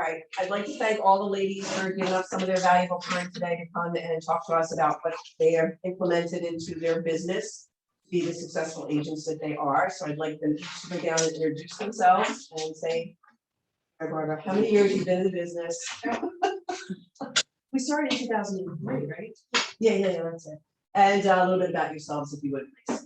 right, I'd like to thank all the ladies for giving up some of their valuable time today to come and talk to us about what they have implemented into their business, to be the successful agents that they are. So I'd like them each to go down and introduce themselves and say, hi, Barbara, how many years you've been in the business? We started in 2003, right? Yeah, that's it. And a little bit about yourselves, if you would, please.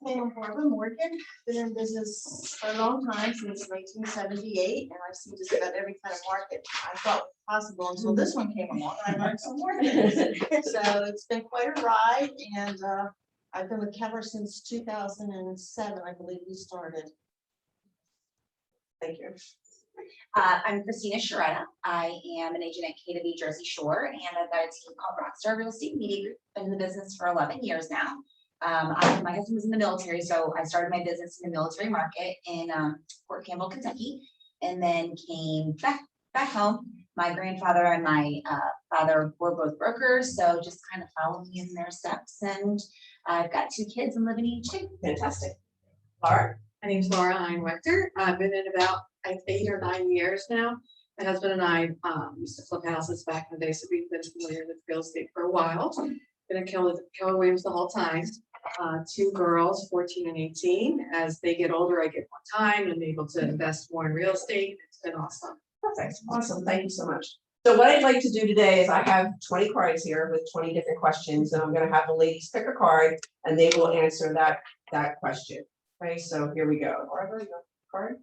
I'm Barbara Morgan, been in business for a long time, since 1978, and I've seen just about every kind of market I thought was possible until this one came along, and I learned some more things. So it's been quite a ride, and I've been with Keller since 2007, I believe we started. Thank you. I'm Christina Sharetta. I am an agent at KW Jersey Shore, and I've got a team called Rockstar Real Estate Media Group. Been in the business for 11 years now. My husband was in the military, so I started my business in the military market in Fort Campbell, Kentucky, and then came back home. My grandfather and my father were both brokers, so just kind of following in their steps. And I've got 2 kids and live in each. Fantastic. Laura? My name's Laura Einwechter. I've been in about 8 or 9 years now. My husband and I used to flip houses back in the day, so we've been familiar with real estate for a while. Been at Keller Williams the whole time. 2 girls, 14 and 18. As they get older, I get more time and able to invest more in real estate. It's been awesome. Perfect. Awesome. Thank you so much. So what I'd like to do today is I have 20 cards here with 20 different questions, and I'm going to have the ladies pick a card and they will answer that question. Okay, so here we go. Barbara, you got the card?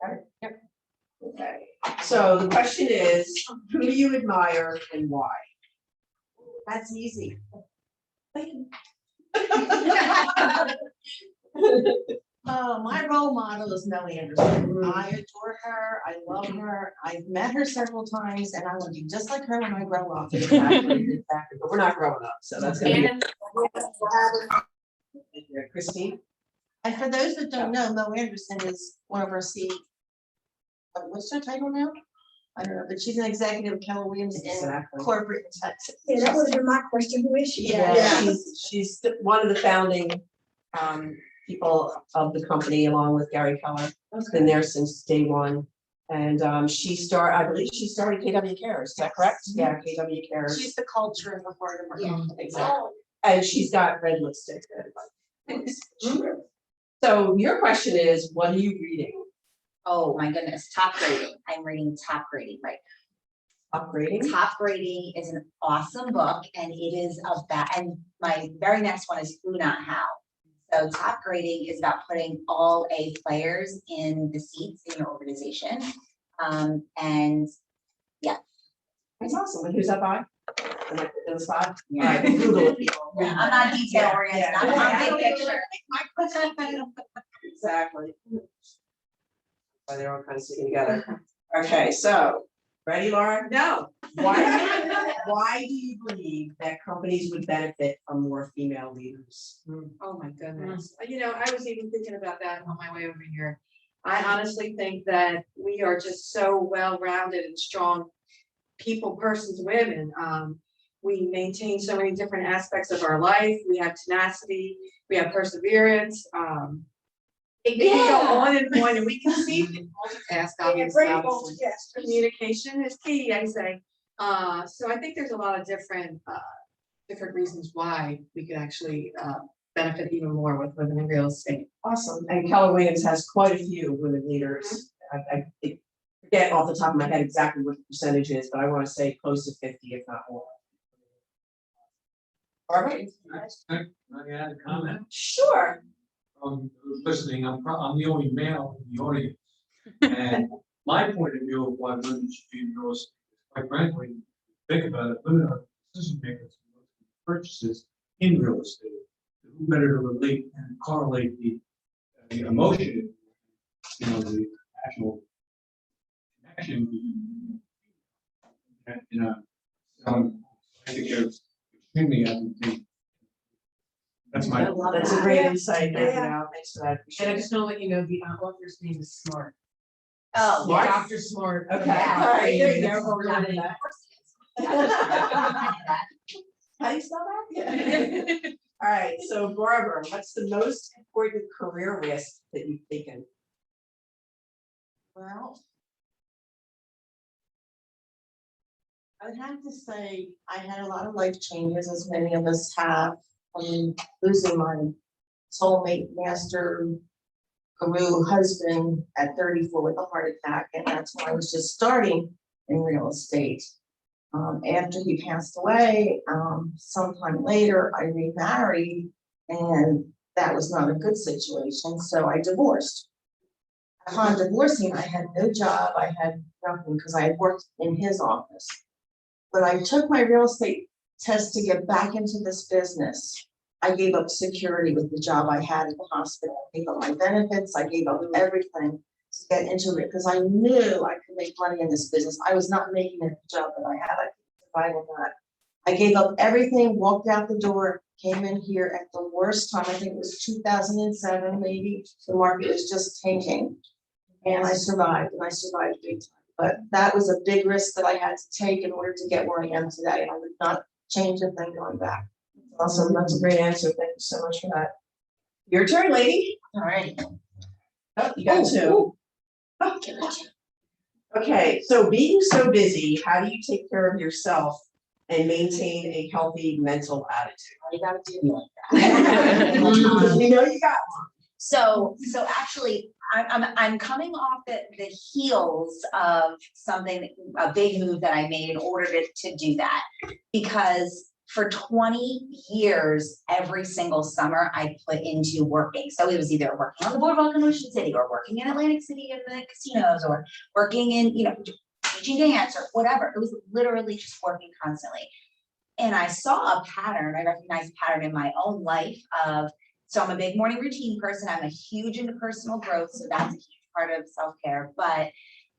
Got it? Yep. Okay. So the question is, who do you admire and why? That's easy. My role model is Melanie Anderson. I adore her. I love her. I've met her several times, and I want to be just like her when I grow up. Exactly. But we're not growing up, so that's going to be Christine. And for those that don't know, Mel Anderson is one of our what's her title now? I don't know, but she's an executive of Keller Williams in corporate in Texas. Yeah, that would have been my question. Who is she? Yeah. She's one of the founding people of the company, along with Gary Keller. Been there since day one. And I believe she started KW Cares. Is that correct? Yeah, KW Cares. She's the culture in the heart of our company. Exactly. And she's got red lipstick. So your question is, what are you reading? Oh my goodness, Top Grading. I'm reading Top Grading right now. Top grading? Top Grading is an awesome book, and it is about, and my very next one is Who Not How. So Top Grading is about putting all A players in the seats in your organization. And yeah. That's awesome. And who's that by? In the spot? Yeah. All right, Google it, people. Yeah, I'm not detail oriented. Yeah. I'm a big picture. Exactly. Why they're all kind of sticking together. Okay, so ready, Laura? No. Why do you believe that companies would benefit from more female leaders? Oh my goodness. You know, I was even thinking about that on my way over here. I honestly think that we are just so well-rounded and strong persons, women. We maintain so many different aspects of our life. We have tenacity, we have perseverance. It can go on, and we can see multitask, obviously. Yes. Communication is key, I say. So I think there's a lot of different reasons why we could actually benefit even more with women in real estate. Awesome. And Keller Williams has quite a few women leaders. I forget off the top of my head exactly what the percentage is, but I want to say close to 50, if not more. All right. I add a comment. Sure. Listening, I'm the only male in the audience, and my point of view of why women should be in real estate, quite frankly, think about it, women are decision makers in purchases in real estate. Who better to relate and correlate the emotion, the actual connection. I think it's extremely advantageous. That's a great insight. Yeah. Thanks for that. And I just want to let you know the author's name is Smart. Oh, Smart? yes. Dr. Smart. Okay. Yeah. All right. There you Yes. go. We're going to that. That. How do you spell that? All right. So Barbara, what's the most important career risk that you've taken? Well, I would have to say I had a lot of life changes, as many of us have. Losing my soulmate, master, guru husband at 34 with a heart attack, and that's when I was just starting in real estate. After he passed away, sometime later, I remarried, and that was not a good situation, so I divorced. Upon divorcing, I had no job, I had nothing, because I had worked in his office. When I took my real estate test to get back into this business, I gave up security with the job I had at the hospital. I gave up my benefits, I gave up everything to get into it, because I knew I could make money in this business. I was not making it the job that I had, I could survive on that. I gave up everything, walked out the door, came in here at the worst time, I think it was 2007, maybe, the market was just tanking. And I survived big time. But that was a big risk that I had to take in order to get where I am today. I would not change a thing going back. Awesome, that's a great answer. Thank you so much for that. Your turn, lady. All right. Oh, you got two. Okay, so being so busy, how do you take care of yourself and maintain a healthy mental attitude? You gotta do me like that. You know you got one. So actually, I'm coming off the heels of a big move that I made in order to do that. Because for 20 years, every single summer I put into working. So it was either working on the boardwalk in Ocean City, or working in Atlantic City in the casinos, or working in, teaching dance or whatever. It was literally just working constantly. And I saw a pattern, I recognized a pattern in my own life so I'm a big morning routine person. I'm a huge into personal growth. So that's a huge part of self-care. But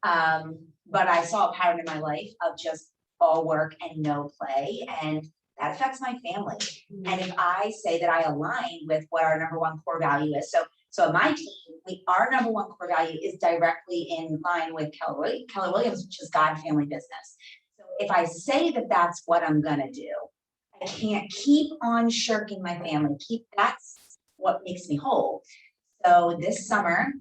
I saw a pattern in my life of just all work and no play. And that affects my family. And if I say that I align with what our number one core value is, so my team, our number one core value is directly in line with Keller Williams, which is God family business. So if I say that that's what I'm gonna do, I can't keep on shirking my family. That's what makes me whole. So this summer,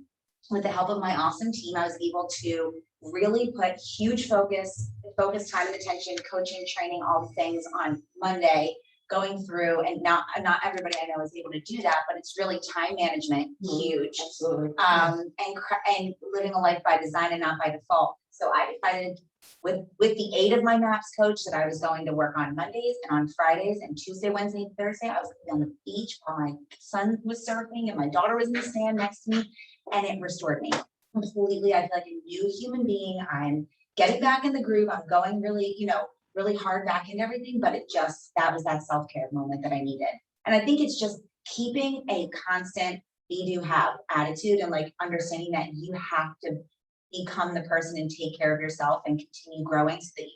with the help of my awesome team, I was able to really put huge focus time and attention, coaching, training, all the things on Monday, going through, and not everybody I know is able to do that, but it's really time management, huge. Absolutely. And living a life by design and not by default. So I decided with the aid of my MAPS coach that I was going to work on Mondays and on Fridays, and Tuesday, Wednesday, and Thursday, I was on the beach while my son was surfing and my daughter was in the sand next to me, and it restored me completely. I feel like a new human being. I'm getting back in the groove. I'm going really, really hard back into everything, but that was that self-care moment that I needed. And I think it's just keeping a constant be do have attitude, and like understanding that you have to become the person and take care of yourself and continue growing, so that you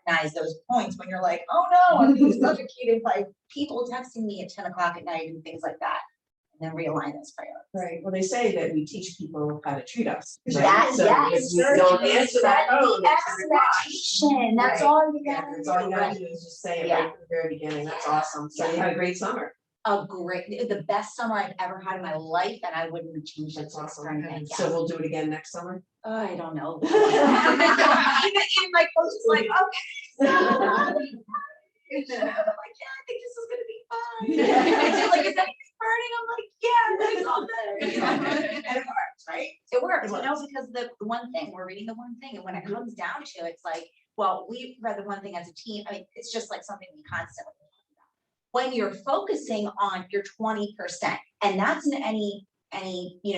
can recognize those points when you're like, oh no, I'm being suffocated by people texting me at 10 o'clock at night and things like that. And then realign those priorities. Right, well, they say that we teach people how to treat us. right? That, So yes. if we don't answer that phone, Expectation. That's Right. all you yeah, gotta that's all you gotta do. do is just say it Yeah. right from the very beginning. That's awesome. So you Yeah. had a great summer. The best summer I've ever had in my life, and I wouldn't have changed it That's for awesome. anything. So we'll do it again next summer. I don't know. Even my coach is like, okay. So. I'm like, yeah, I think this is gonna be fun. And she's like, is anything burning? I'm like, yeah, it's all good. And it works, right? It works, It because the one thing, we're reading the one thing, and when it comes down to it, it's like, well, we read the one thing as a team. I mean, it's just like something we constantly talk about. When you're focusing on your 20%, and that's in any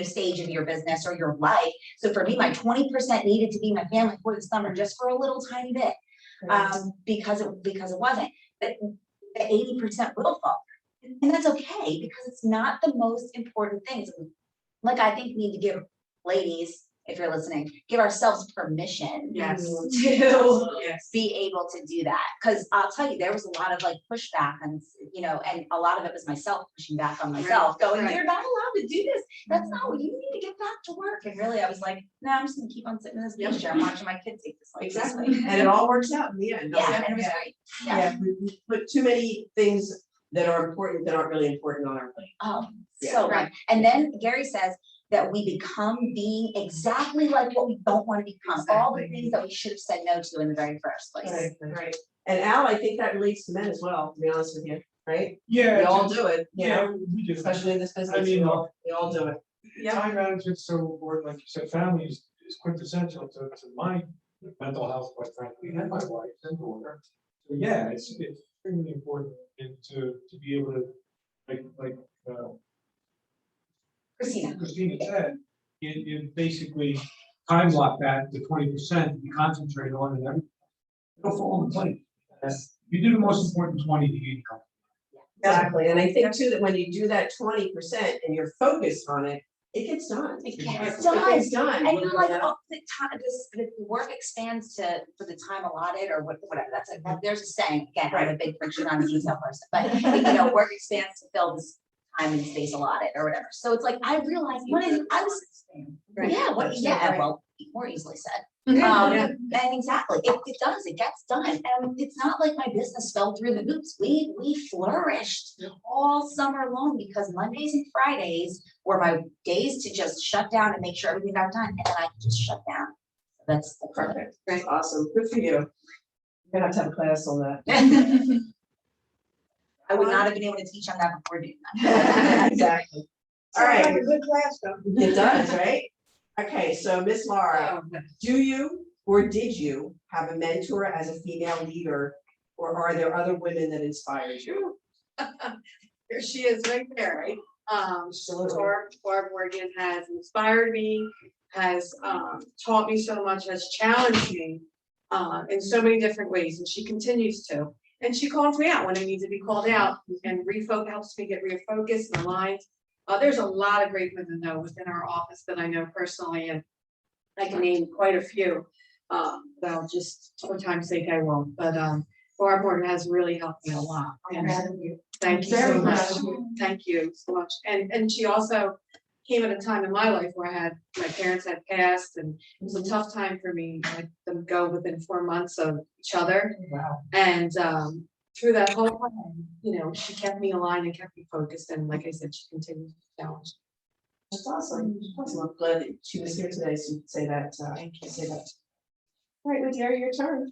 stage of your business or your life. So for me, my 20% needed to be my family for the summer, just for a little tiny bit, because it wasn't. But the 80% will fall, and that's okay, because it's not the most important things. Like, I think we need to give ladies, if you're listening, give ourselves permission Yes. to Yes. be able to do that. Because I'll tell you, there was a lot of like pushback, and and a lot of it was myself pushing back on myself, going, "You're not allowed to do this. That's not what you need to get back to work." And really, I was like, "No, I'm just gonna keep on sitting in this beach chair and watching my kids take this life." Exactly. And it all works out in the end. doesn't Yeah, it? and it was great. Yeah, we put too many things that are important that aren't really important on our plate. Oh, Yeah. so right. And then Gary says that we become being exactly like what we don't want to become, all the things that we should have said no to in the very first place. Right. And Al, I think that relates to men as well, to be honest with you, right? Yeah. We all do it, you Yeah, know, we do. especially in this business, I mean, we all do it. Yeah. Time management's so important, like you said, family is quintessential to my mental health, quite frankly, and my wife's and daughter. So yeah, it's extremely important and to be able to, like Christina said, you basically time block that to 20%, you concentrate on it, everything. It'll fall into place. You do the most important 20 to get income. Exactly, and I think too that when you do that 20% and you're focused on it, it gets done. It gets It done. gets done. And you're like, Yeah. oh, the time, the work expands for the time allotted or whatever, that's like, there's a saying, again, I'm a big friction on a detail person, but you know, work expands to fill this time and space allotted or whatever. So it's like, I realized, I was, well, more easily said. And exactly, it does, it gets done. And it's not like my business fell through the hoops. We flourished all summer long because Mondays and Fridays were my days to just shut down and make sure everything got done. And then I could just shut down. That's Perfect. That's awesome. Good for you. You're gonna have to have a class on that. I would not have been able to teach on that before doing that. Exactly. All Sounds like right, a good class though. it does, right? Okay, so Miss Laura, do you or did you have a mentor as a female leader, or are there other women that inspired you? Here she is right there, right? Absolutely. Barb Morgan has inspired me, has taught me so much, has challenged me in so many different ways, and she continues to. And she calls me out when I need to be called out and helps me get refocused and aligned. There's a lot of great women though within our office that I know personally, and I can name quite a few. Well, just for time's sake, I won't. But Barb Morgan has really helped me a lot. And thank you so much. Thank you so much. And she also came at a time in my life where my parents had passed, and it was a tough time for me. I let them go within 4 months of each other. Wow. And through that whole time, you know, she kept me aligned and kept me focused. And like I said, she continues to challenge. That's awesome. Awesome. I'm glad that she was here today, so you could say that. Thank you. Say that. All right, Lydia, your turn.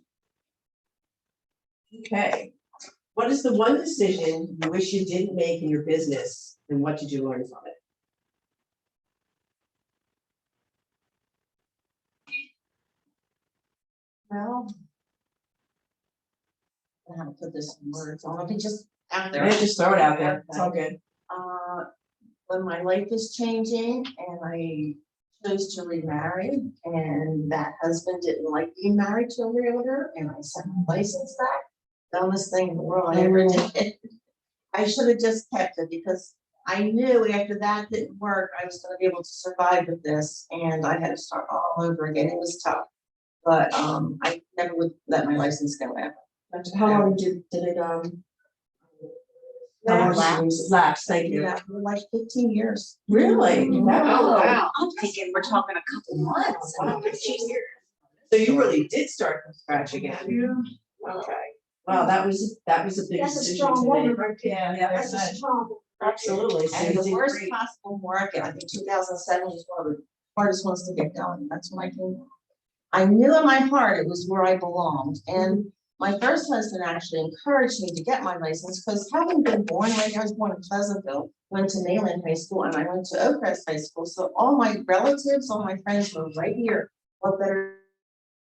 Okay. What is the one decision you wish you didn't make in your business, and what did you learn from it? Well, I haven't put this in words, I can just out there. Right, just throw it out there. It's all good. When my life is changing and I chose to remarry, and that husband didn't like being married to a realtor, and I sent my license back, dumbest thing in the world I ever did. I should have just kept it because I knew after that didn't work, I was gonna be able to survive with this, and I had to start all over again. It was tough. But I never would let my license go ever. How long did it lapse? Thank you. Yeah, for like 15 years. Really? Oh, Wow. wow. I'm thinking we're talking a couple months. Wow, 15 years. So you really did start from scratch again. Okay. Wow, that was a big That's a decision strong to woman make. right there. Yeah, That's a strong. Absolutely. So And you the did worst great. possible market, I think 2007 was one of the hardest ones to get going. That's when I came. I knew in my heart it was where I belonged. And my first husband actually encouraged me to get my license because having been born, like I was born in Pleasantville, went to Nayland High School, and I went to Oakcrest High School. So all my relatives, all my friends were right here. What better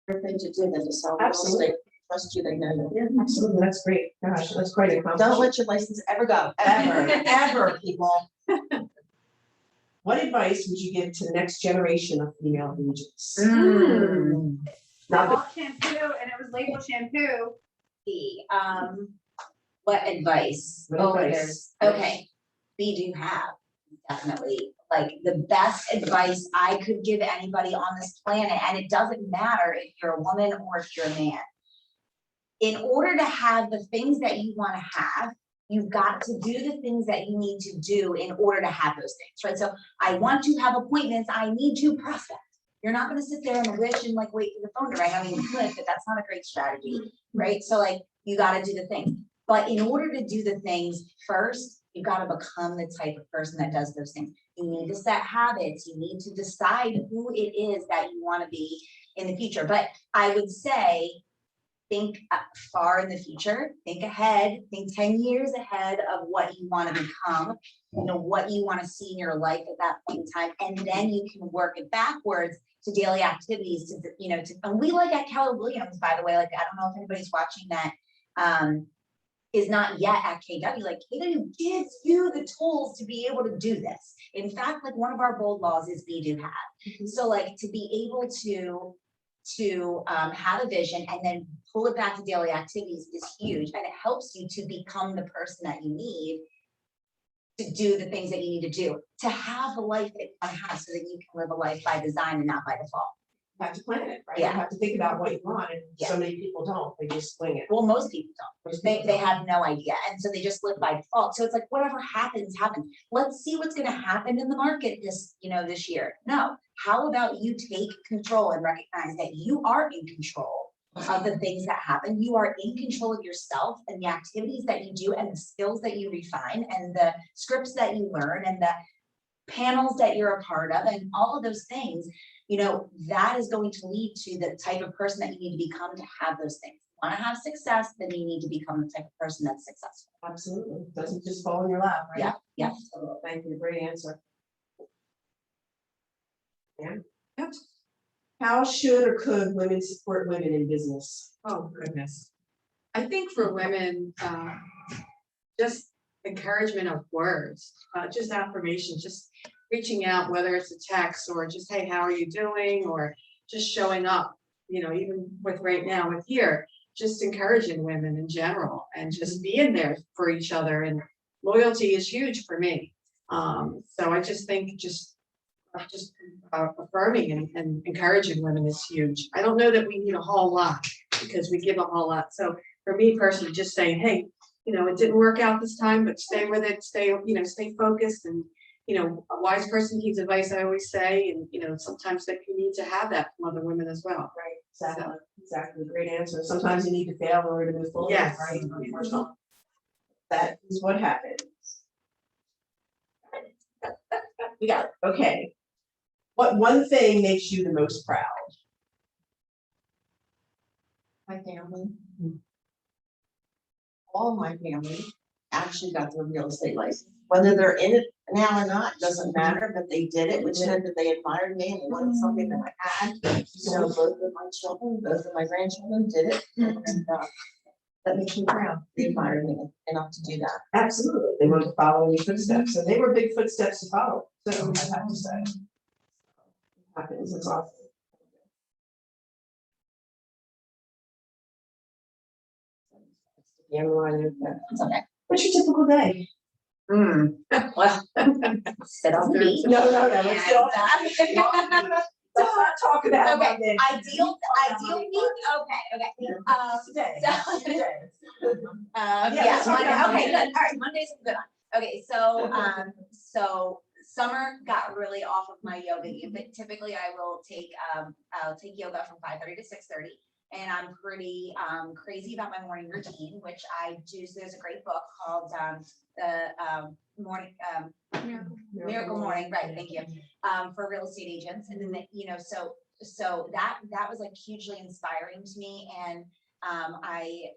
thing to do than to sell real estate? Trust you, they know you. Yeah, absolutely. That's great. Gosh, that's quite a Don't let your license ever go, ever, ever, people. What advice would you give to the next generation of female agents? Not Bought shampoo and it was labeled shampoo. What advice? What advice? Okay, we do have, definitely, like the best advice I could give anybody on this planet, and it doesn't matter if you're a woman or if you're a man. In order to have the things that you want to have, you've got to do the things that you need to do in order to have those things, right? So I want to have appointments, I need to prospect. You're not gonna sit there and wish and like wait for the phone to ring. I mean, you could, but that's not a great strategy, right? So like, you gotta do the thing. But in order to do the things, first, You've got to become the type of person that does those things. You need to set habits. You need to decide who it is that you want to be in the future. But I would say, think far in the future, think ahead, think 10 years ahead of what you want to become, what you want to see in your life at that point in time. And then you can work it backwards to daily activities and we like at Keller Williams, by the way, like, I don't know if anybody's watching that, is not yet at KW. Like, KW gives you the tools to be able to do this. In fact, like, one of our bold laws is be, do, have. So like, to be able to have a vision and then pull it back to daily activities is huge. And it helps you to become the person that you need to do the things that you need to do, to have the life that you want to have so that you can live a life by design and not by default. You have to plan it, right? Yeah. You have to think about what you want, and Yeah. so many people don't, they just swing it. Well, most people don't. Most They people don't. have no idea. And so they just live by default. So it's like, whatever happens, happens. Let's see what's going to happen in the market this year. No, how about you take control and recognize that you are in control of the things that happen. You are in control of yourself and the activities that you do and the skills that you refine and the scripts that you learn and the panels that you're a part of and all of those things. That is going to lead to the type of person that you need to become to have those things. Want to have success, then you need to become the type of person that's successful. Absolutely, doesn't just fall in your lap, right? Yeah, yeah. So, thank you, great answer. Yeah. Yep. How should or could women support women in business? Oh, goodness. I think for women, just encouragement of words, just affirmation, just reaching out, whether it's a text or just, hey, how are you doing? Or just showing up, even with right now with here, just encouraging women in general and just being there for each other. And loyalty is huge for me. So I just think just affirming and encouraging women is huge. I don't know that we need a whole lot because we give a whole lot. So for me personally, just saying, hey, it didn't work out this time, but stay with it, stay focused. And, a wise person heeds advice, I always say, and, sometimes that you need to have that from other women as well. Right, exactly, great answer. Sometimes you need to fail in order to move forward, Yes. right? That is what happens. We got it, okay. What one thing makes you the most proud? My family. All my family actually got their real estate license. Whether they're in it now or not, doesn't matter, but they did it, which meant that they admired me and they wanted something that I had. So both of my children, both of my grandchildren did it. And, that makes me proud. They admired me enough to do that. Absolutely, they want to follow in your footsteps, and they were big footsteps to follow, so I have to say. Happens, it's awesome. Yeah, It's okay. what's your typical day? Well, sit on the beach. No, let's get off And, that. Let's not talk about Okay, Monday. ideal week, okay. Today. So- Today. Yeah, let's talk Monday, about okay, Monday. good, all right, Monday's a good one. Okay, so summer got really off of my yoga. But typically I will I'll take yoga from 5:30 to 6:30. And I'm pretty crazy about my morning routine, which I do. So there's a great book called the morning Miracle Morning, right? Thank you. For real estate agents, and then so that was like hugely inspiring to me, and I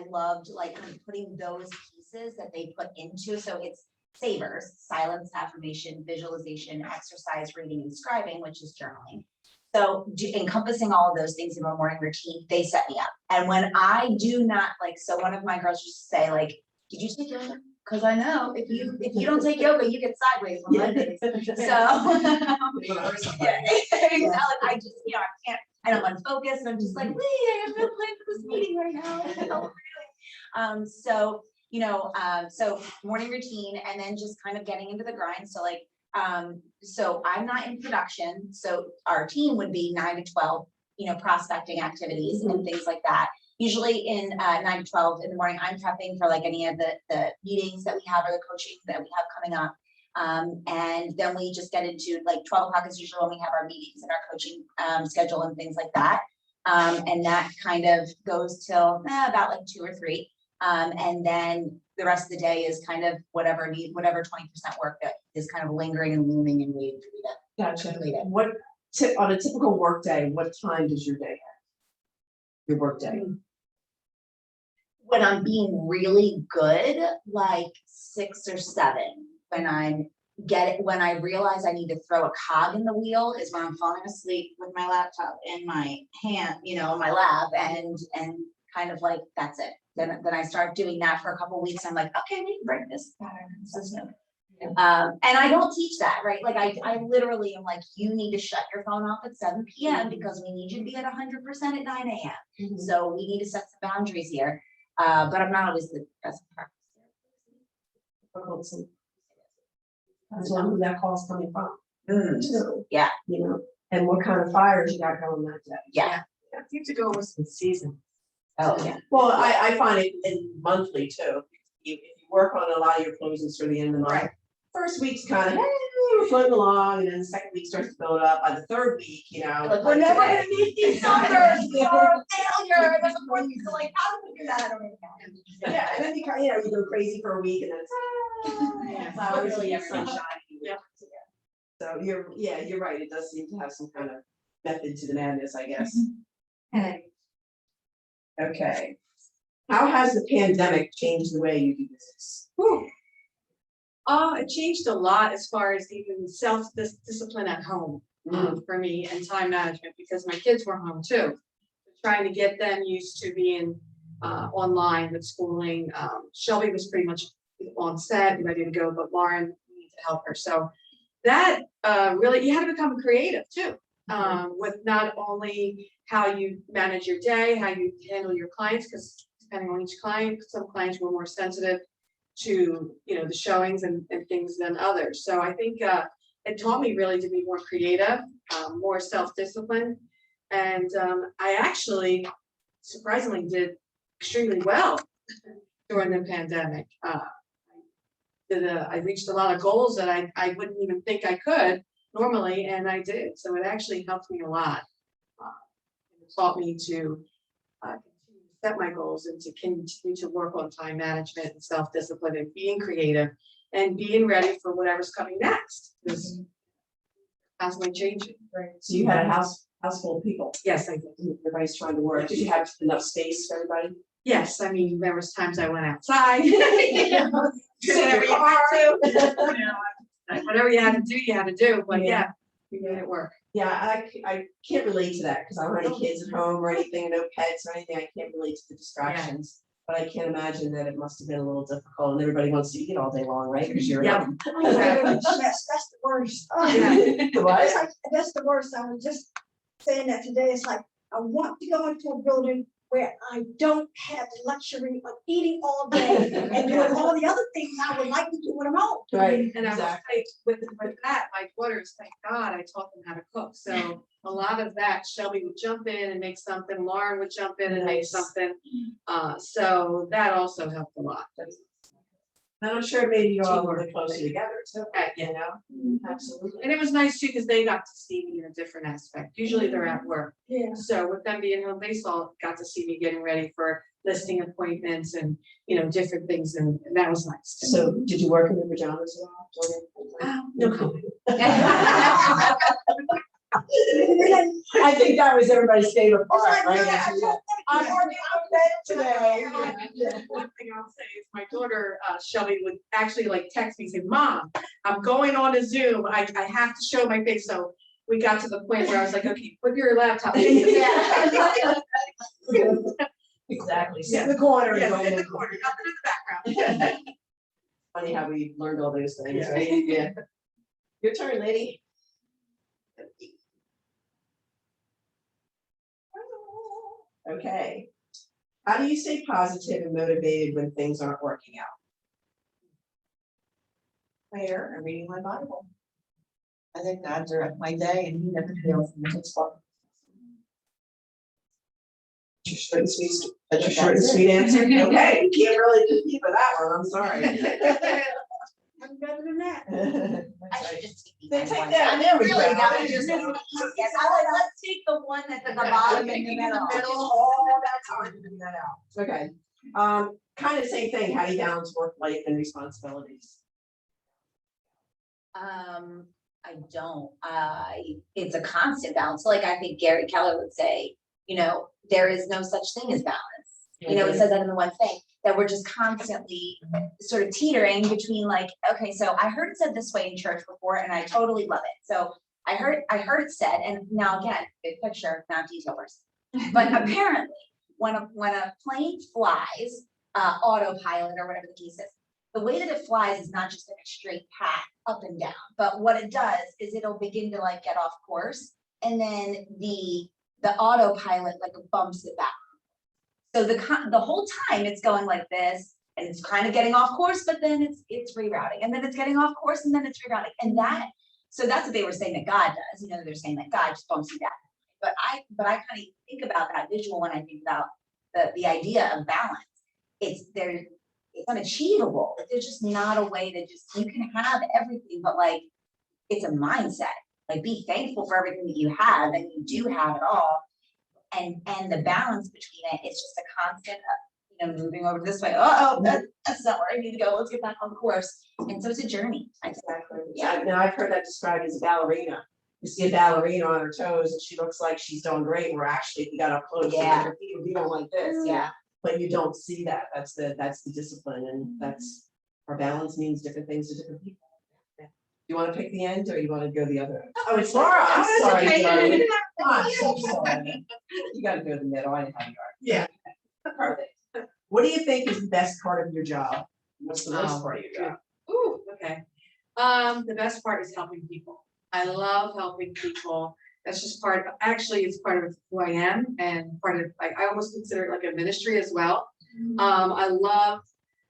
loved like kind of putting those pieces that they put into. So it's savers: silence, affirmation, visualization, exercise, reading, and scribing, which is journaling. So encompassing all of those things in my morning routine, they set me up. And when I do not so one of my girls used to say, like, did you take yoga? Because I know if you don't take yoga, you get sideways on Mondays. So yeah, exactly. I just, I'm unfocused. I'm just like, wait, I have no plan for this meeting right now. So morning routine, and then just kind of getting into the grind. So I'm not in production. So our team would be 9 to 12, prospecting activities and things like that. Usually in 9 to 12 in the morning, I'm prepping for like any of the meetings that we have or the coaching that we have coming up. And then we just get into like 12 o'clock is usually when we have our meetings and our coaching schedule and things like that. And that kind of goes till about like 2 or 3. And then the rest of the day is kind of whatever 20% work that is kind of lingering and looming and waiting for me to Gotcha. complete it. What, on a typical work day, what time does your day have? Your work day? When I'm being really good, like 6 or 7, when I realize I need to throw a cog in the wheel is when I'm falling asleep with my laptop in my hand, in my lap, and kind of like, that's it. Then I start doing that for a couple of weeks. I'm like, okay, we can break this pattern. This is new. And I don't teach that, right? Like I literally am like, you need to shut your phone off at 7 p.m. because we need you to be at 100% at 9 a.m. So we need to set some boundaries here. But I'm not always the best practice. That's who that call's coming from. So, Yeah. And what kind of fires you got going that day? Yeah. I seem to go with some season. Oh, yeah. Well, I find it in monthly too. If you work on a lot of your closings for the end of the month. Right. First week's kind of, hey, we're floating along, and then the second week starts to build up. By the third week, Like, we're never gonna meet these numbers. We're a failure. There's a point you're like, how do we do that? I don't even know. Yeah, and then you go crazy for a week, and then it's flowers and sunshine. Yeah. So you're right. It does seem to have some kind of method to the madness, I guess. Okay. How has the pandemic changed the way you do business? It changed a lot as far as even self-discipline at home for me and time management, because my kids were home too. Trying to get them used to being online with schooling. Shelby was pretty much on set, ready to go, but Lauren needed to help her. So that really, you had to become creative too, with not only how you manage your day, how you handle your clients, because depending on each client, some clients were more sensitive to the showings and things than others. So I think it taught me really to be more creative, more self-disciplined, and I actually surprisingly did extremely well during the pandemic. I reached a lot of goals that I wouldn't even think I could normally, and I did. So it actually helped me a lot. It taught me to continue to set my goals and to continue to work on time management and self-discipline and being creative and being ready for whatever's coming next. Because constantly changing. Right. So you had a house full of people. Yes, I did. Everybody's trying to work. Did you have enough space for everybody? Yes, I mean, there was times I went outside. Whatever you had to, whatever you had to do, you had to do. But yeah, we made it work. Yeah, I can't relate to that because I don't have any kids at home or anything, no pets or anything. I can't relate to the distractions. But I can't imagine that it must have been a little difficult, and everybody wants to eat all day long, right? Because you're Yeah. That's the worst. What? It's like, that's the worst. I was just saying that today. It's like, I want to go into a building where I don't have the luxury of eating all day and doing all the other things I would like to do when I'm home. Right. And I will say with that, my daughters, thank God I taught them how to cook. So a lot of that, Shelby would jump in and make something, Lauren would jump in and make something. So that also helped a lot. And I'm sure it made you all a little closer together too. Absolutely. And it was nice too, because they got to see me in a different aspect. Usually they're at work. Yeah. So with them being home, they got to see me getting ready for listing appointments and, different things. And that was nice. Too. So did you work in your pajamas at all? No comment. I think that was everybody's favorite part, It's like, right? yeah, I'm working all day today. One thing I'll say is my daughter, Shelby, would actually text me and say, Mom, I'm going on a Zoom. I have to show my face. So we got to the point where I was like, okay, put your laptop. Exactly. Sit in the corner. Yeah, Don't in the move. corner, nothing in the background. Funny how we learned all those things, right? Yeah. Your turn, lady. Okay. How do you stay positive and motivated when things aren't working out? Prayer and reading my Bible. I think God direct my day and He never fails me. It's fun. Short and sweet. That's your short and sweet answer. Okay, you can't really compete with that one. I'm sorry. I'm better than that. I should just take Then these take ones. that, there we Really, go. that was just the easiest. I like, let's take the one that's at the bottom in the middle. All that time to do that out. Okay. kind of same thing, how do you balance work life and responsibilities? I don't, it's a constant balance. Like I think Gary Keller would say, you know, there is no such thing as balance. You know, he says that in the one thing, that we're just constantly sort of teetering between like, okay, so I heard it said this way in church before and I totally love it. So I heard it said, and now again, big picture, not detail person. But apparently, when a plane flies, autopilot or whatever the case is, the way that it flies is not just like a straight path up and down, but what it does is it'll begin to like get off course, and then the autopilot like bumps it back. So the whole time it's going like this, and it's kind of getting off course, but then it's rerouting, and then it's getting off course, and then it's rerouting, and so that's what they were saying that God does. You know, they're saying that God just bumps you back. But I kind of think about that visual when I think about the idea of balance. It's unachievable. There's just not a way to just, you can have everything, but like, it's a mindset. Like, be thankful for everything that you have, and you do have it all. And the balance between it is just a constant, you know, moving over this way. That's not where I need to go. Let's get back on course. And so it's a journey. Exactly. Yeah. Now I've heard that described as a ballerina. You see a ballerina on her toes and she looks like she's doing great. Where actually, if you got up close, Yeah. her feet would be going like this. Yeah. But you don't see that. That's the discipline, and that's our balance means different things to different people. Yeah. You want to pick the end, or you want to go the other end? Oh, it's Laura. I'm sorry, darling. I'm so sorry. You got to go to the middle. I didn't have you. Yeah. Perfect. What do you think is the best part of your job? What's the worst part of your job? Ooh, okay. The best part is helping people. I love helping people. That's just actually, it's part of who I am, and part of, like, I almost consider it like a ministry as well. I love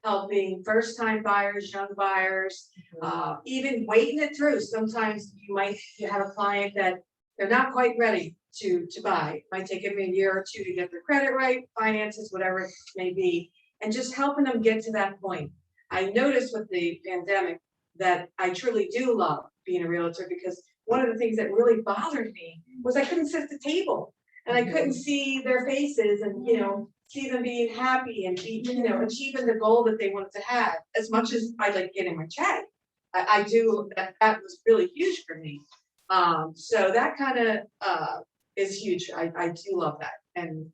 helping first-time buyers, young buyers, even waiting it through. Sometimes you have a client that they're not quite ready to buy. It might take them a year or two to get their credit right, finances, whatever it may be, and just helping them get to that point. I noticed with the pandemic that I truly do love being a realtor, because one of the things that really bothered me was I couldn't sit at the table, and I couldn't see their faces, and, you know, see them being happy and achieving the goal that they wanted to have. As much as I like getting my check, I do, that was really huge for me. So that kind of is huge. I do love that. And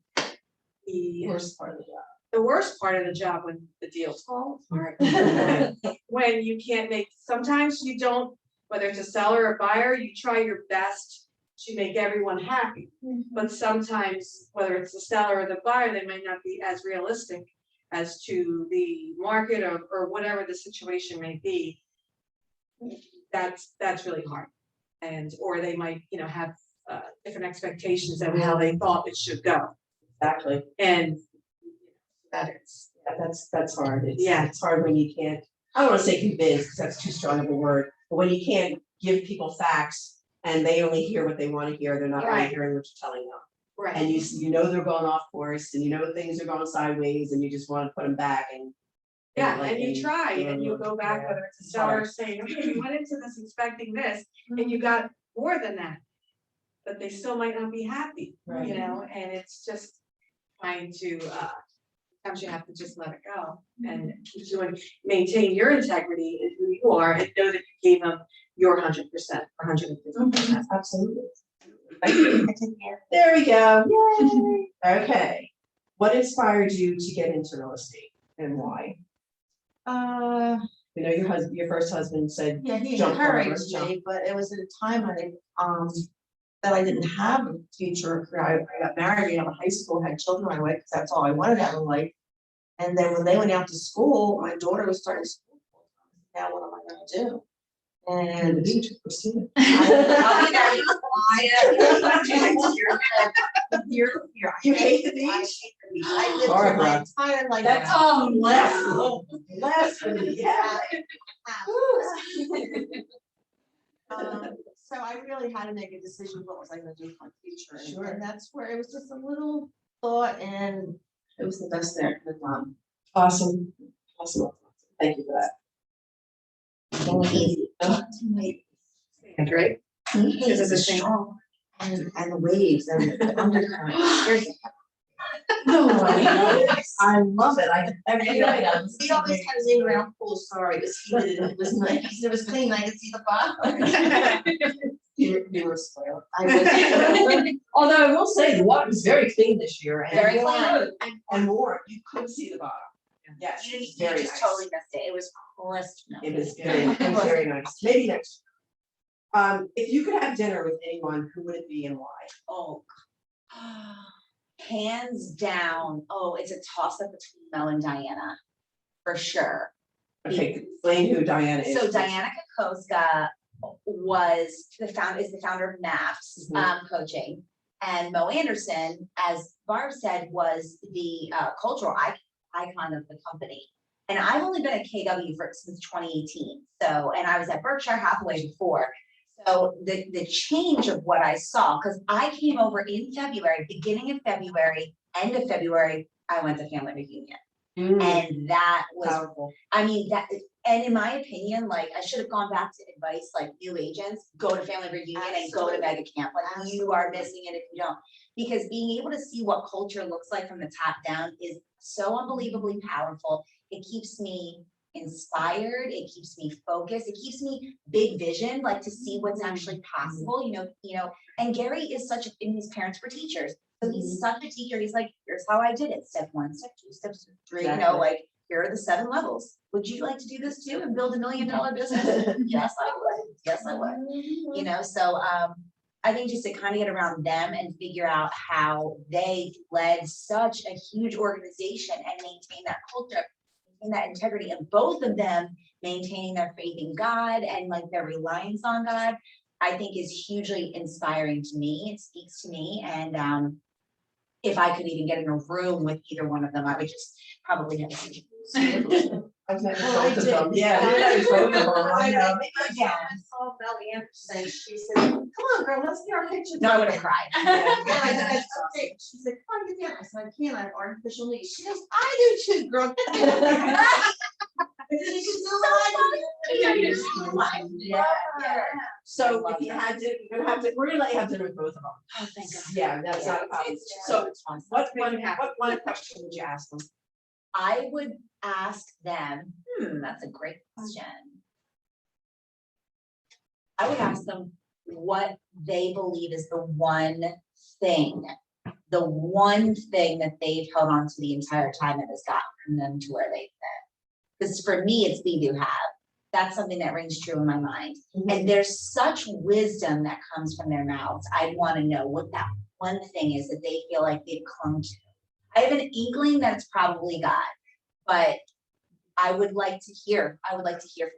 the Worst part of the job. The worst part of the job, when the deals fall apart, when you can't make, sometimes you don't, whether it's a seller or buyer, you try your best to make everyone happy. But sometimes, whether it's the seller or the buyer, they might not be as realistic as to the market or whatever the situation may be. That's really hard. Or they might, have different expectations of how they thought it should go. Exactly. And that's hard. It's hard when you can't, I don't want to say convince, because that's too strong of a word, but when you can't give people facts and they only hear what they want to hear, they're not really Right. hearing what you're telling them. right. And you know they're going off course, and you know things are going sideways, and you just want to put them back. And And you try, and you go back, Yeah. whether it's a seller saying, okay, you went into this expecting this, and you got more than that, but they still might not be happy, Right. and it's just trying to, sometimes you have to just let it go and keep doing, maintain your integrity and who you are, and know that you gave them your 100% or 150%. Absolutely. There we go. Yay. Okay. What inspired you to get into real estate, and why? You know, your first husband said, Yeah, he jump encouraged over, me, but it was at a time that I didn't have a future career. I got married out of high school, had children right away, because that's all I wanted out of life. And then when they went out to school, my daughter was starting school. Now what am I gonna do? and the And beach, Christina. You hate the beach? I hate the beach. I lived Barbara. through my entire life. That's blasphemy, yeah. So I really had to make a decision, what was I gonna do for my future? Sure. And that's where it was just a little thought, and it was the best there for mom. Awesome. Thank you for that. And right? This is strong, and the waves and the undercurrent. No, I love it. Every night I was. We always had his name around pool, sorry, it was heated and it was nice, it was clean, I could see the bottom. You were spoiled. I was. Although I will say, the water was very clean this year and. Very warm, clean. And warm, you could see the bottom. Yes, You it's you very just nice. totally missed it. It was crystal. It was very nice. Maybe next. If you could have dinner with anyone, who would it be and why? Oh. Hands down. Oh, it's a toss up between Mel and Diana. For sure. Okay, explain who Diana is. So Diana Kokoska is the founder of MAPS coaching. And Mo Anderson, as Barb said, was the cultural icon of the company. And I've only been at KW since 2018. So, and I was at Berkshire Hathaway before. So the change of what I saw, because I came over in February, beginning of February, end of February, I went to family reunion. And that was, Powerful. I mean, and in my opinion, like I should have gone back to advice like new agents, go to family reunion and go to mega camp. Like you are missing it if you don't. Because being able to see what culture looks like from the top down is so unbelievably powerful. It keeps me inspired, it keeps me focused, it keeps me big vision, like to see what's actually possible, you know, and Gary is and his parents were teachers. So he's such a teacher. He's like, here's how I did it. Step 1, step 2, step 3, you know, like here are the 7 levels. Would you like to do this too and build $1 million business? Yes, I would. Yes, I would. You know, so I think just to kind of get around them and figure out how they led such a huge organization and maintain that culture and that integrity, and both of them maintaining their faith in God and like their reliance on God, I think is hugely inspiring to me. It speaks to me. And if I could even get in a room with either one of them, I would just probably have a I've met Oh, I both of did. them. Yeah, I know both of them. I know. Yeah. I saw Mel Anderson, she said, come on, girl, let's get our picture. No, I would have cried. Yeah, I said, okay. She said, come on, get down. I said, I can't, I have artificial knees. She goes, I do too, girl. So if you had to, we're gonna let you have dinner with both of them. Oh, thank God. Yeah, that's not a problem. So what one question would you ask them? I would ask them, that's a great question. I would ask them what they believe is the one thing that they've held on to the entire time that has gotten them to where they've been. Because for me, it's be do have. That's something that rings true in my mind. And there's such wisdom that comes from their mouths. I want to know what that one thing is that they feel like they've clung to. I have an inkling that it's probably God, but I would like to hear from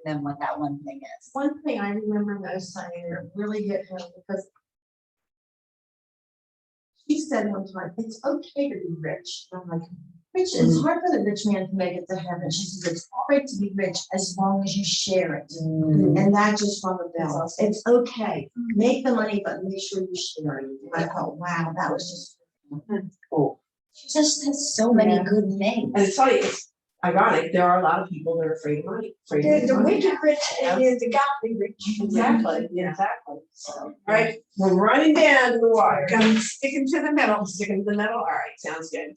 them what that one thing is. One thing I remember most saying that really hit home, because she said one time, it's okay to be rich. And I'm like, rich, it's hard for the rich man to make it to heaven. She says, it's all right to be rich as long as you share it. And that just rung a bell. It's okay, make the money, but make sure you share it. I thought, wow, that was just Cool. She just has so many good things. And it's funny, it's ironic, there are a lot of people that are afraid of money. There's the wicked rich and there's the godly rich. Exactly, So, all right, we're running down to the wire. Sticking to the middle. All right, sounds good.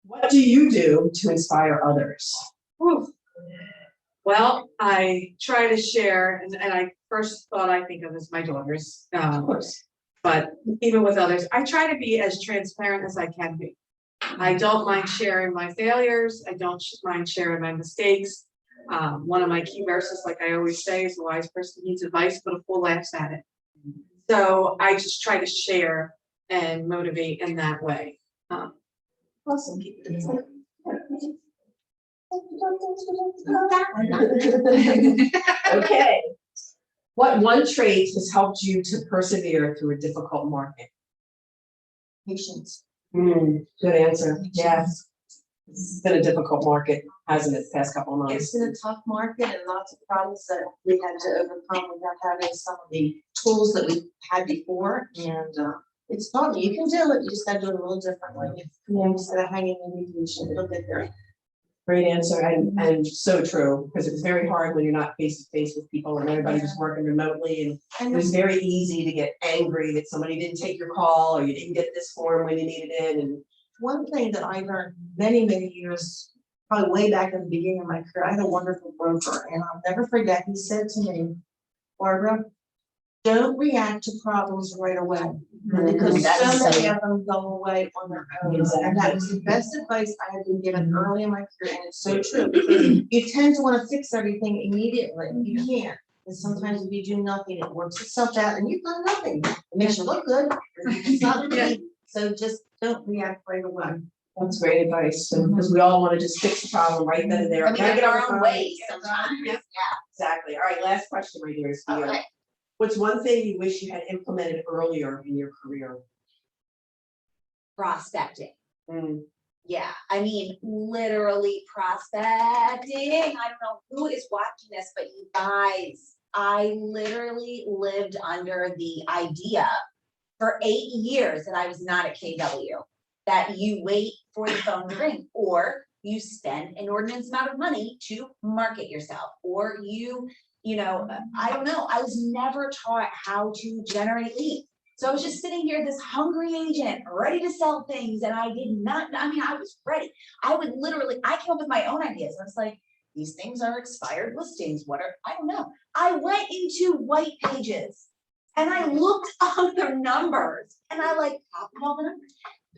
What do you do to inspire others? Whew. Well, I try to share, and I first thought I think of as my daughters, Of course. but even with others, I try to be as transparent as I can be. I don't mind sharing my failures. I don't mind sharing my mistakes. One of my key verses, like I always say, is a wise person needs advice, but a fool laughs at it. So I just try to share and motivate in that way. awesome. Okay. What one trait has helped you to persevere through a difficult market? Patience. Good answer. Yes. This has been a difficult market, hasn't it, the past couple of months? It's been a tough market and lots of problems that we had to overcome without having some of the tools that we had before. And it's fun. You can do it. You just got to do it a little differently. Instead of hanging in the beach, it'll get there. Great answer, and so true, because it's very hard when you're not face to face with people and everybody's working remotely, and And it was very easy to get angry that somebody didn't take your call, or you didn't get this form when you needed it, and one thing that I learned many, many years, probably way back in the beginning of my career, I had a wonderful broker, and I'll never forget, he said to me, Barbara, don't react to problems right away, because That's so many so- of them go away on their own. And that was the best advice I had been given early in my career, and it's so true, because you tend to want to fix everything immediately, you can't. And sometimes if you do nothing, it works itself out, and you've done nothing, it makes you look good, it's not good, so just don't react right away. that's great advice, because we all wanna just fix the problem right then and there. And we Gotta have get on our the own phone. ways sometimes, yeah. Exactly, all right, last question, my dearest, for you. Okay. What's one thing you wish you had implemented earlier in your career? Prospecting. Mm, Yeah, I mean, literally prospecting. I don't know who is watching this, but you guys, I literally lived under the idea for 8 years that I was not at KW, that you wait for the phone to ring, or you spend an inordinate amount of money to market yourself, or you know, I don't know, I was never taught how to generate leads. So I was just sitting here, this hungry agent, ready to sell things, and I did not, I mean, I was ready. I would literally, I came up with my own ideas. I was like, these things are expired listings, what are, I don't know. I went into white pages and I looked on their numbers, and I like copied all the numbers,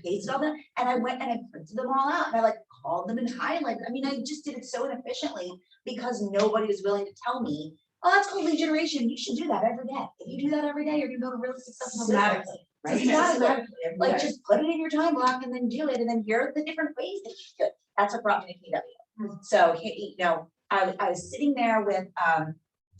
pasted all them, and I went and I printed them all out, and I like called them and highlighted. I mean, I just did it so inefficiently because nobody was willing to tell me, oh, that's called lead generation. You should do that every day. If you do that every day, you're gonna build a really successful business. Systematically, right? Systematically. Every Like, day. just put it in your time block and then do it, and then here are the different ways that you do it. That's what brought me to KW. So, you know, I was sitting there with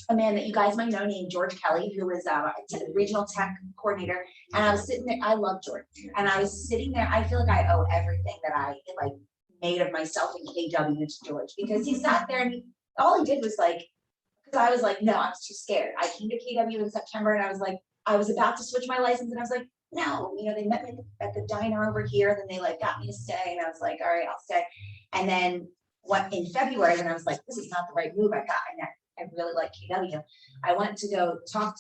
a man that you guys might know named George Kelly, who was a regional tech coordinator. And I was sitting there, I love George. And I was sitting there, I feel like I owe everything that I like made of myself in KW to George, because he sat there and all he did was like, because I was like, no, I was too scared. I came to KW in September and I was like, I was about to switch my license and I was like, no, you know, they met me at the diner over here, and then they like got me to stay, and I was like, all right, I'll stay. And then what in February, when I was like, this is not the right move, I really like KW. I went to go talk,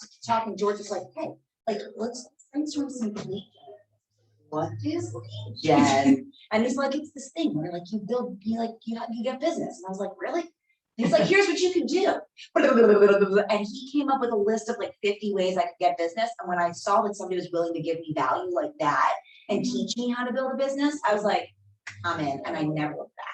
and George was like, hey, like, let's brainstorm some lead gen. What is lead gen? And he's like, it's this thing where like you build, you get business. And I was like, really? He's like, here's what you can do. And he came up with a list of like 50 ways I could get business. And when I saw that somebody was willing to give me value like that and teach me how to build a business, I was like, I'm in, and I never looked back.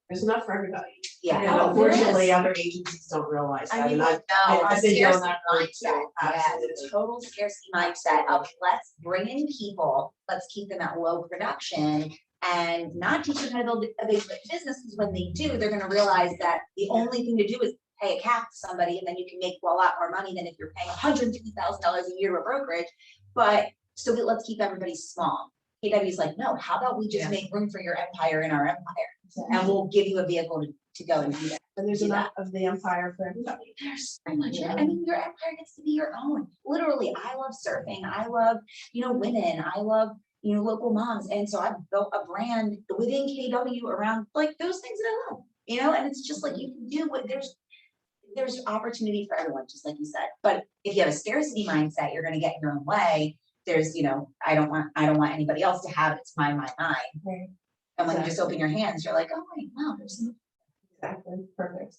There's enough for everybody. Yeah. And no, there unfortunately, is. other agencies don't realize I that, mean, and I've No, I've a been doing scarcity that for mindset, too. yeah, Absolutely. the total scarcity mindset of let's bring in people, let's keep them at low production and not teach them how to build a big business, because when they do, they're gonna realize that the only thing to do is pay a cap to somebody, and then you can make a lot more money than if you're paying $150,000 a year to a brokerage, but still let's keep everybody small. KW is like, no, how about we just make room for your empire in our empire, and we'll give you a vehicle to go and do that. And there's do enough of the empire for everybody. There's so much. I mean, your empire gets to be your own. Literally, I love surfing. I love, women. I love, local moms. And so I've built a brand within KW around like those things that I love, and it's just like you can do what there's opportunity for everyone, just like you said. But if you have a scarcity mindset, you're gonna get in your own way. There's, I don't want anybody else to have it. It's mine. Right. And when you just open your hands, you're like, oh wait, wow, there's Exactly, perfect.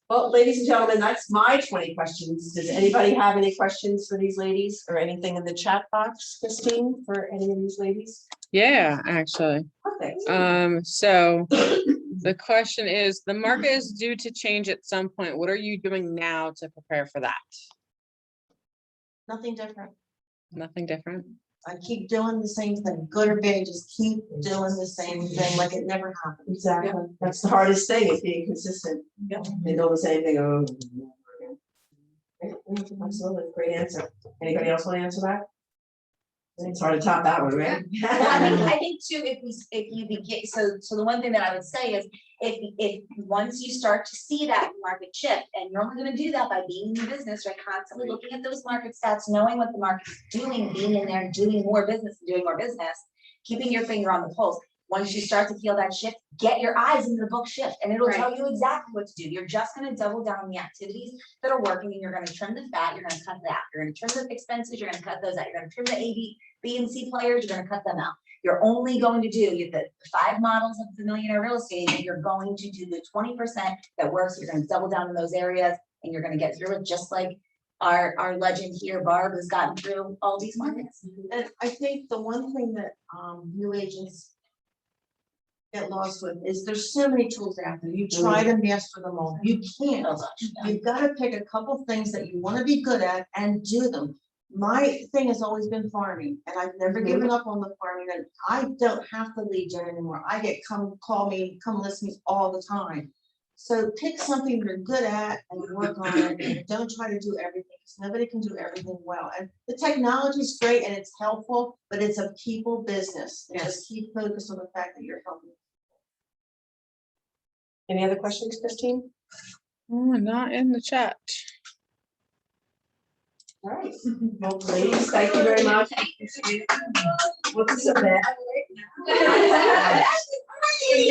Well, ladies and gentlemen, that's my 20 questions. Does anybody have any questions for these ladies, or anything in the chat box, Christine, for any of these ladies? Yeah, actually. Perfect. So the question is, the market is due to change at some point. What are you doing now to prepare for that? Nothing different. Nothing different? I keep doing the same thing, good or bad, just keep doing the same thing like it never happened. Exactly. That's the hardest thing, is being consistent. Yep. They do the same thing over and over again. Great, absolutely, great answer. Anybody else want to answer that? It's hard to top that one, right? Well, I think too, if you begin, so the one thing that I would say is, if once you start to see that market shift, and you're only gonna do that by being in the business, right, constantly looking at those market stats, knowing what the market's doing, being in there, doing more business, keeping your finger on the pulse. Once you start to feel that shift, get your eyes into the book shift and it'll Right. tell you exactly what to do. You're just gonna double down on the activities that are working and you're gonna trim the fat, you're gonna cut that. You're gonna trim the expenses, you're gonna cut those out. You're gonna trim the B and C players, you're gonna cut them out. You're only going to do, you have the 5 models of the millionaire real estate, and you're going to do the 20% that works. You're gonna double down in those areas and you're gonna get through it just like our legend here, Barb, has gotten through all these markets. And I think the one thing that, new agents get lost with is there's so many tools out there. You try to master them all. You can't. You've got to pick a couple things that you want to be good at and do them. My thing has always been farming, and I've never given up on the farming, and I don't have to lead gen anymore. I get call me, come listen to me all the time. So pick something you're good at and work on it, and don't try to do everything, because nobody can do everything well. And the technology is great and it's helpful, but it's a people business. And just keep focused on the fact that you're helping. Any other questions, Christine? Not in the chat. All right, well, ladies, thank you very much. What's so bad?